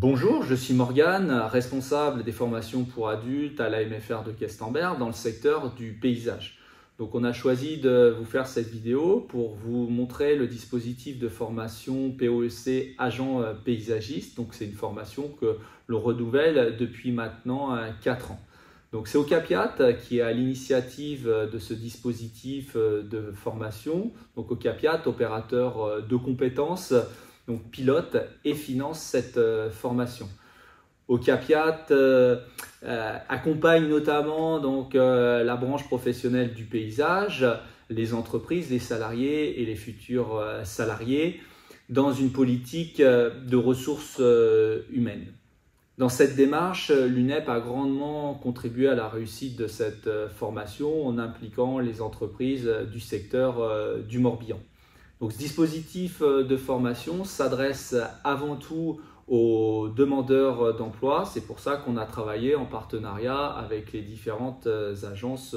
Bonjour, je suis Morgane, responsable des formations pour adultes à l'AMFR de Questembert dans le secteur du paysage. Donc on a choisi de vous faire cette vidéo pour vous montrer le dispositif de formation POEC agent paysagiste. Donc c'est une formation que l'on renouvelle depuis maintenant 4 ans. Donc c'est Ocapiat qui est à l'initiative de ce dispositif de formation. Donc Ocapiat, opérateur de compétences, donc pilote et finance cette formation. Ocapiat accompagne notamment la branche professionnelle du paysage, les entreprises, les salariés et les futurs salariés dans une politique de ressources humaines. Dans cette démarche, l'UNEP a grandement contribué à la réussite de cette formation en impliquant les entreprises du secteur du Morbihan. Donc, ce dispositif de formation s'adresse avant tout aux demandeurs d'emploi. C'est pour ça qu'on a travaillé en partenariat avec les différentes agences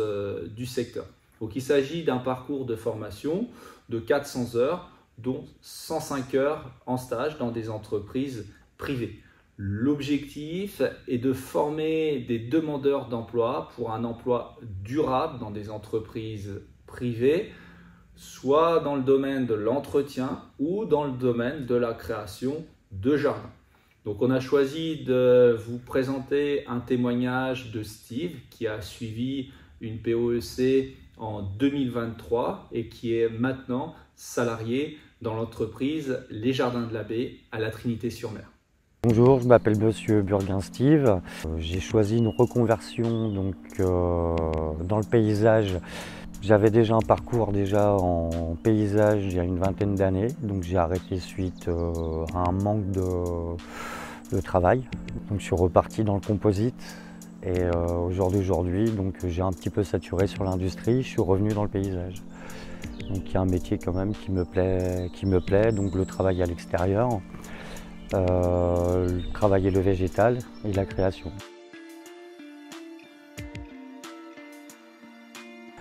du secteur. Donc, il s'agit d'un parcours de formation de 400 heures, dont 105 heures en stage dans des entreprises privées. L'objectif est de former des demandeurs d'emploi pour un emploi durable dans des entreprises privées, soit dans le domaine de l'entretien ou dans le domaine de la création de jardins. Donc on a choisi de vous présenter un témoignage de Steve qui a suivi une POEC en 2023 et qui est maintenant salarié dans l'entreprise Les Jardins de la Baie à la Trinité-sur-Mer. Bonjour, je m'appelle Monsieur Burguin Steve. J'ai choisi une reconversion dans le paysage. J'avais déjà un parcours en paysage il y a une vingtaine d'années, donc j'ai arrêté suite à un manque de travail. Donc je suis reparti dans le composite et au jour d'aujourd'hui, j'ai un petit peu saturé sur l'industrie, je suis revenu dans le paysage. Donc il y a un métier quand même qui me plaît, donc le travail à l'extérieur, travailler le végétal et la création.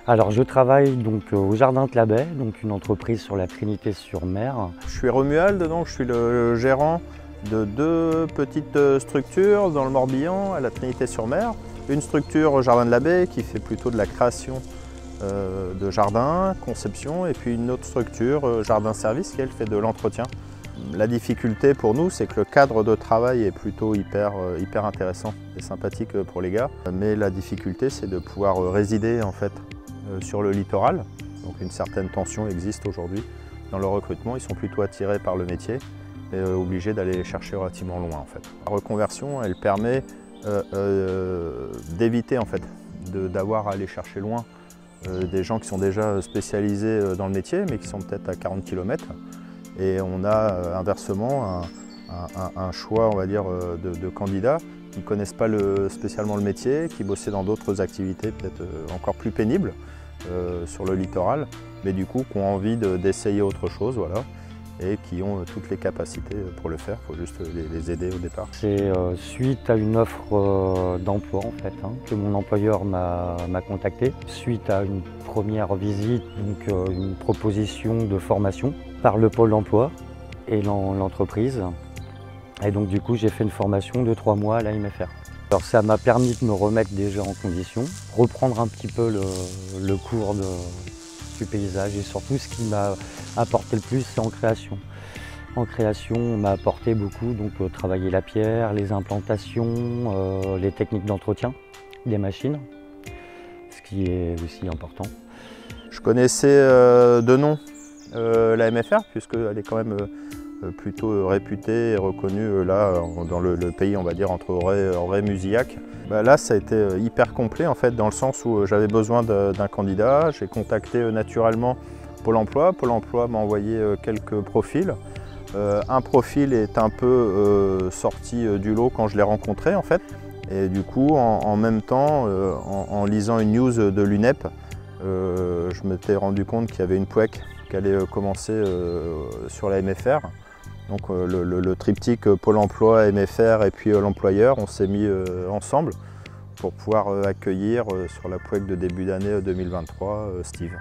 Alors je travaille au Jardin de la Baie, une entreprise sur la Trinité-sur-Mer. Je suis Romuald, donc je suis le gérant de 2 petites structures dans le Morbihan à la Trinité-sur-Mer. Une structure au Jardin de la Baie qui fait plutôt de la création de jardins, conception, et puis une autre structure, Jardin Service, qui elle fait de l'entretien. La difficulté pour nous, c'est que le cadre de travail est plutôt hyper intéressant et sympathique pour les gars. Mais la difficulté, c'est de pouvoir résider en fait sur le littoral. Donc une certaine tension existe aujourd'hui dans le recrutement. Ils sont plutôt attirés par le métier et obligés d'aller les chercher relativement loin en fait. La reconversion, elle permet d'éviter en fait d'avoir à aller chercher loin des gens qui sont déjà spécialisés dans le métier mais qui sont peut-être à 40 km. Et on a inversement un choix, on va dire, de candidats qui ne connaissent pas spécialement le métier, qui bossaient dans d'autres activités peut-être encore plus pénibles sur le littoral, mais du coup qui ont envie d'essayer autre chose, voilà, et qui ont toutes les capacités pour le faire. Il faut juste les aider au départ. C'est suite à une offre d'emploi en fait, que mon employeur m'a contacté, suite à une première visite, une proposition de formation par le pôle emploi et l'entreprise. Et donc du coup j'ai fait une formation de 3 mois à l'AMFR. Alors ça m'a permis de me remettre déjà en condition, reprendre un petit peu le cours du paysage et surtout ce qui m'a apporté le plus c'est en création. En création on m'a apporté beaucoup, travailler la pierre, les implantations, les techniques d'entretien des machines, ce qui est aussi important. Je connaissais de nom la MFR puisqu'elle est quand même plutôt réputée et reconnue là dans le pays, on va dire, entre Auray et Musillac. Là ça a été hyper complet en fait, dans le sens où j'avais besoin d'un candidat. J'ai contacté naturellement Pôle emploi. Pôle emploi m'a envoyé quelques profils. Un profil est un peu sorti du lot quand je l'ai rencontré en fait. Et du coup en même temps, en lisant une news de l'UNEP, je m'étais rendu compte qu'il y avait une POEC qui allait commencer sur la MFR. Donc le triptyque Pôle emploi, MFR et puis l'employeur, on s'est mis ensemble pour pouvoir accueillir sur la POEC de début d'année 2023 Steve.